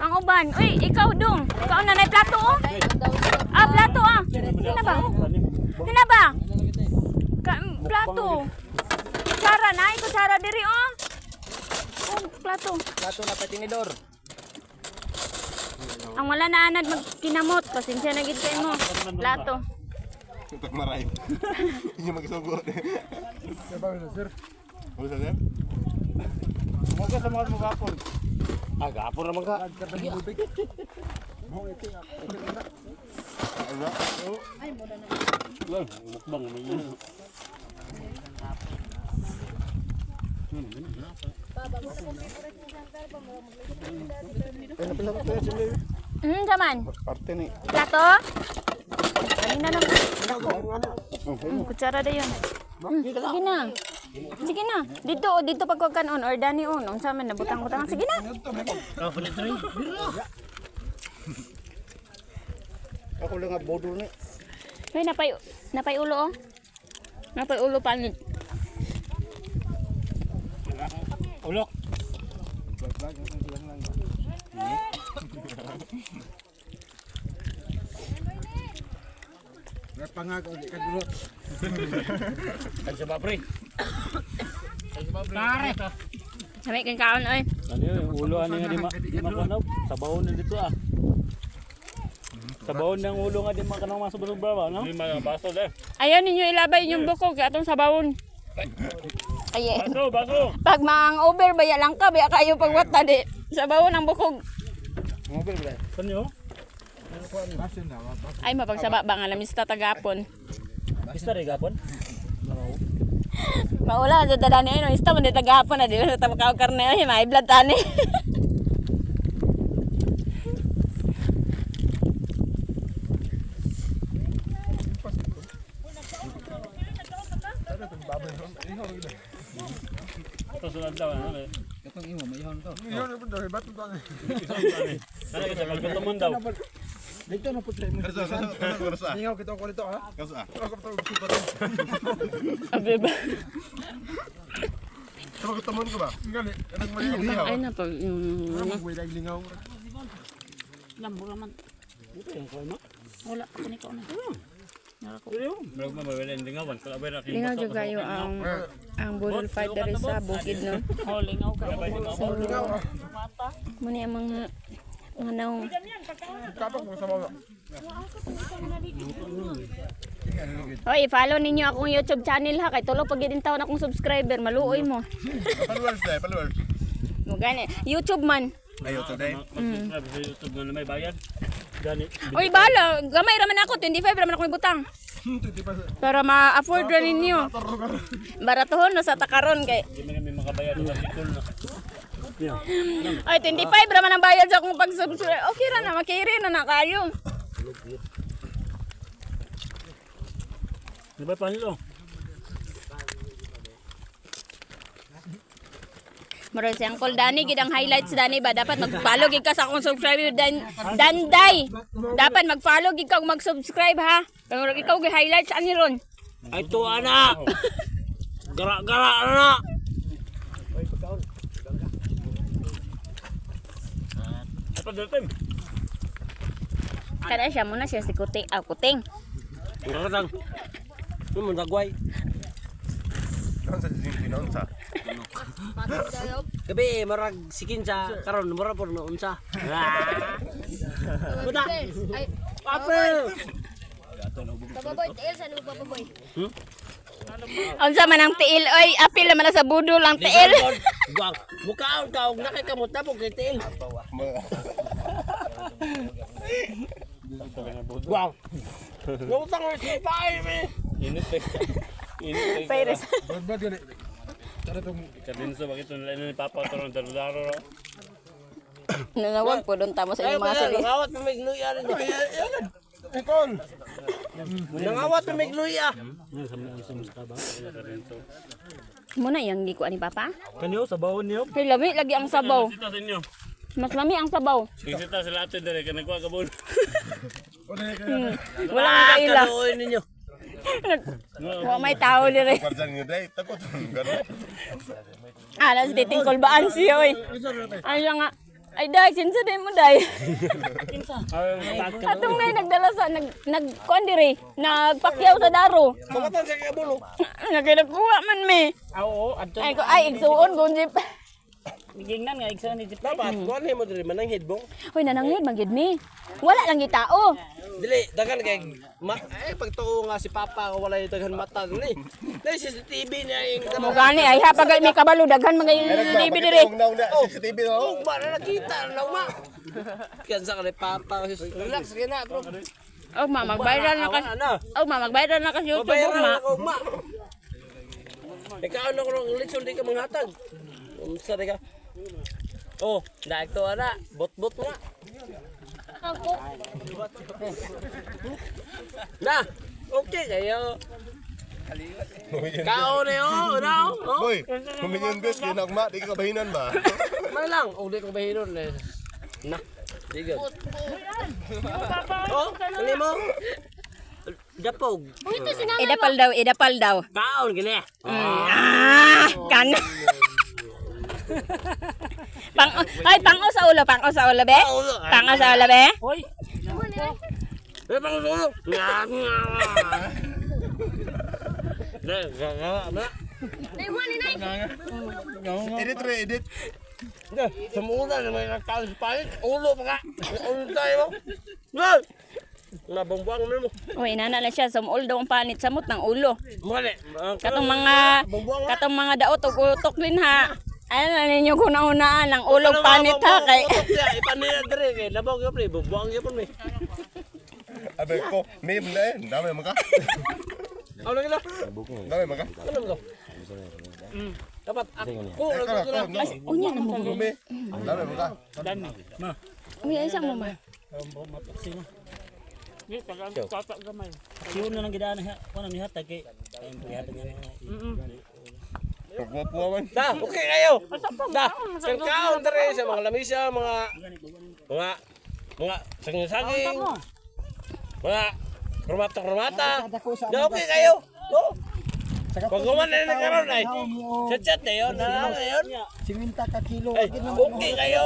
Ang uban. Uy, ikaw dong. Ikaw na may plato oh. Ah, plato ah. Sina ba? Sina ba? Plato. Kutsara na, kutsara diri oh. Oh, plato. Plato na patinidor. Ang wala na anad magkinamot. Pasensya na gid kay mo. Plato. Tutok maray. Inyo magsugo. Sir. Ano sa sir? Mga sa mga gapon. Ah, gapon naman ka. Ay, Lang, mukbang naman yun. Saman? parte ni. Plato? Kanina na. Kutsara da yun. Sige na. Sige na. Dito pagkakanon or dani on. Ang saman na butang-butang. Sige na. Ako lang nga bodo ni. May napay ulo oh. Napay ulo panit. Ulok. Pangag o di kadulot. Kan sa papre. Pare. Sabi kang kaon oy. Ano yun, ulo ano nga di makanaw. Sabaw na dito ah. Sabaw ng ulo nga di makanaw masubra ba, no? Di baso de. Ayaw ninyo ilabay yung bukog atong sabawon. Ay, Baso. pag mang over baya lang ka, baya kayo pagwata di. Sabawon ang bukog. Mobile ba? Kanyo? Ay mapagsaba ba nga lamista tagapon. Basta rin gapon? Maula sa dadani no, ista man di tagapon na di sa tabakaw karne ay may blood tani. Ito sunod daw ano eh. Katong imo mayihon to. Iyon po daw bato to. Ano kita magkutuman daw. Dito na pud mo. Kasa. Ingaw kita ko dito ha. Kasa. Ako to super to. Abi ba? Sama ketemuan ko ba? Ngali. Anong mali Ay na pag Ano buhay dahil lingaw. lambog naman. Ito yung kuha mo. Wala kani ko na. Merag mo mawala yung lingawan. Kalabay na kayo. Lingaw jud kayo ang budol fighter sa bukid no. Oh, lingaw ka. So, muni ang mga naong Kapak mo sa baba. Hoy, follow ninyo akong YouTube channel ha kay tulo pag din taon akong subscriber, maluoy mo. Followers dahil, followers. Mo gani, YouTube man. Ayaw to dahil. Mag-subscribe sa YouTube na may bayad. Gani. Oy, bala, gamay raman ako, 25 raman ako ibutang. Para ma-afford ra ninyo. Baratuhon na sa takaron kay. Hindi mo kami makabayad sa titol na. Ay, 25 raman ang bayad sa akong pag-subscribe. Okay ra na, makiri na kayo. Di ba pa nito? Maroon si Uncle Danny, gid ang highlights Danny ba? Dapat mag-follow gid ka sa akong subscriber Danday. Dapat mag-follow gid ka kung mag-subscribe ha. Kung ikaw gid highlights ani ron. Ay to anak. Gara-gara anak. Apa datem? Kada siya muna siya si Kuting, Kuting. Kurang. Mo dagway. Ano sa sising sa? Gabi marag sikin sa karon mura po na unsa. Buta. Ay, Apel. papaboy, tiil sa lupa papaboy. Unsa man ang tiil oy, apil naman na sa budol ang tiil. Wag, mukaon ka og nakikamot na po kay tiil. Wow. Ngutang mo si paay mi. Init eh. Init eh. Paires. Bad gani. Tara tong Kadin sa bakit ni papa to ng daro-daro. Nanawag po doon tamo sa inyong mga sili. Nangawat mo migluya rin. Econ. Nangawat mo migluya. Muna yung di ko ani papa. Kanyo sa bawon niyo. Hey, lami lagi ang sabaw. Sita sa inyo. Mas lami ang sabaw. Sita sila ato dere kanang kuha ka bon. Wala nga kaila. Kaluoy ninyo. Wa may tao dire. Kwarjan nyo dahil. Takot. Gano'n. Alas titingkol baan siya oy. Ay siya nga. Ay, day, sinsa din mo, day. Ay, Katong na nagdala sa, kuan diri, nagpakyaw sa daro. Pagkatan sa kabulo. Nagkinakuha man, me. Oo, adto. Ay, igsuon, gunjip. Gingnan nga igsoon ni Jeep. Dapat, kuhan mo diri mananghid bong. Hoy, nananghid, magid mi. Wala lang gitao. Dili, dagan kay pagtuo nga si Papa wala yung daghan mata ni. Dili CCTV niya yung Mo gani, ay hapag may kabalo, daghan mga TV diri. CCTV no. Oh, ba na nakita na ma. Kansa ka ni Papa. Relax ka na, bro. Oh, ma, mag-viral na kasi. Oh, ma, mag-viral na kasi YouTube, Mabayaran ma. ako, ma. Ikaw na ko ng litson di ka manghatag. Umsa di ka. Oh, daig to ana, bot-bot nga. Ako. Na, okay kayo. Kao na yun, ano? Oh, Boy, kumilyon bes yun agma, di ka kabahinan ba? man lang. Oh, di ko bahiron eh. Na, di good. Oh, kali mo. Dapog. Idapal daw. Kaon gini. Kan. Pango sa ulo, be? Pango sa ulo, be? Hoy, Eh, bang sulo. Nga, nga. Edit re, edit. Semula na may nakal sa pangit. Ulo pa ka. Ulo tayo mo. Nga. Nabangbuang na mo. Uy, inana na siya. Sumul daw ang panit samot ng ulo. Mali. Katong mga daot ug utok din ha. Ano na ninyo kunahunaan ang ulog panit ha kay. Ipaniya dire kay nabaw ka pre. Bangbuang yapon me. Abe ko, meme na eh. Dami maka. Ano gila? Dami maka. Ano mo to? Dapat ako. Unya na mo. Dumi. Dami maka. dami. Ma. Uy, ay isang mo ma. Mataksi na. Ni tagaan tata gamay. Siyon na lang gidaan ha. Kuno ni hatag kay hatag niya. Pagwapuawan. Da, okay kayo. Da, sang kaon dire sa mga lamisa, mga saging-saging. Mga krumata. Da, okay kayo. Oh. Pag guman na nagkaroon ay, chat na yun, Siminta ka kilo. Ay, okay kayo.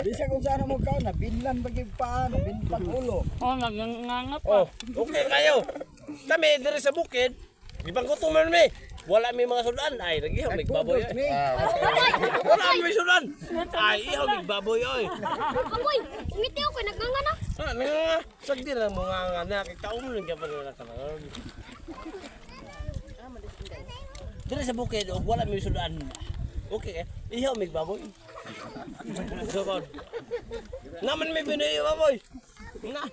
Bisa kung saan mo ka na binlan bagay pa, binpag ulo. Oh, nagnganga Oh, okay kayo. Kami dire sa bukid, ibang gutuman mi. Wala mi mga sudan. Ay, nagihaw nagbaboy ay. Wala mi sudan. Ay, ihaw nagbaboy ay. Aboy, ngiti ako nagnganga na. Ah, nga, sagdi na mga nga kaum lang gyapon na karon. Dire sa bukid, og wala mi sudan. Okay, ihaw nagbaboy. So kon. Naman mi binoy baboy. Na.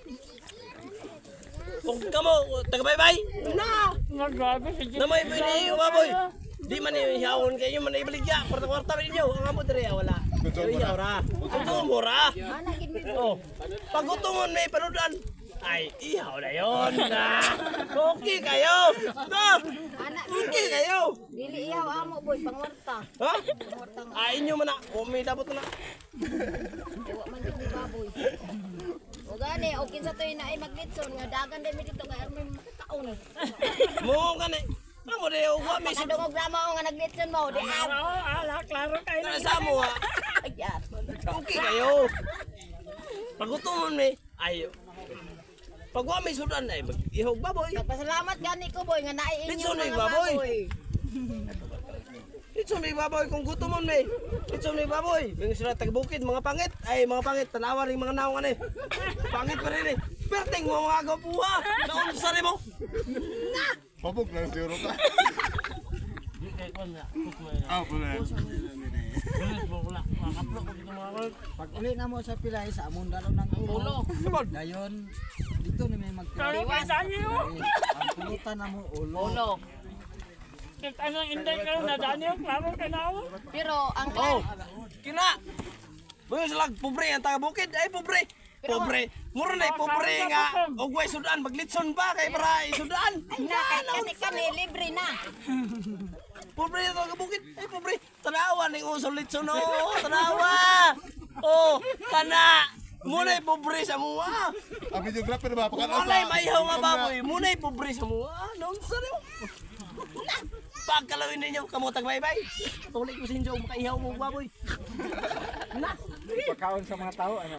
Kung kamo taga-bye-bye. Na. Nagabi si Na may binoy baboy. Di man ihawon kayo man ibaligya. Kwarta-kwarta ninyo. Ang amo dire wala. Ihaw ra. Ang mura. Oh. Pagutungon may panudan. Ay, ihaw na yun. Okay kayo. Okay kayo. Dili iyaw amo boy pangwarta. Ha? Ay, inyo man na. O, may dabot na. Wa man gid ni baboy. O gani, o kinsa toy na ay maglitson nga dagan din mi dito kay army makakaon. Mo gani. Amo de wa may Sa dungog drama nga naglitson mo, di am. Klaro kay sudana sa mo ha. Ayat. Okay kayo. Pagutungon may. Ay. Pag wa may sudan ay ihog baboy. Pasalamat gani ko boy nga naay inyo Litson, mga baboy. baboy. Ito may baboy kung gutomon may. Ito may baboy. Yung sila tagbukid mga pangit. Ay mga pangit tanawa ring mga naong ani. Pangit pa rin eh. Perting mo mga gapuha. Naunsa rin mo. Pabog lang siguro ka. Ah, pula. Pag uli na mo sa pilay sa amon dalo ng ulo. Dayon dito ni may magkaliwas. Kaliwasan niyo. Ang pulutan na mo ulo. Kita nang inday ka na danyo, klaro ka na ako. Pero ang Oh. Kina. Boy sila pobre ang taga bukid. Ay pobre. Pobre. Mura na pobre nga. Og way sudan maglitson pa kay para isudan. ay na kay kani libre na. Pobre ito ang bukid. Ay, pobre. Tanawa ning usol litson. Oh, tanawa. Oh, kana. Muna'y pobre sa mua. Ang videographer ba? Pakalaw Muna'y maihaw nga baboy. Muna'y pobre sa mua. Nonsa niyo. Pagkalawin ninyo, kamutag bye-bye. Tulik ko sa inyo, makaihaw mo baboy. Pagkaon sa mga tao, ano?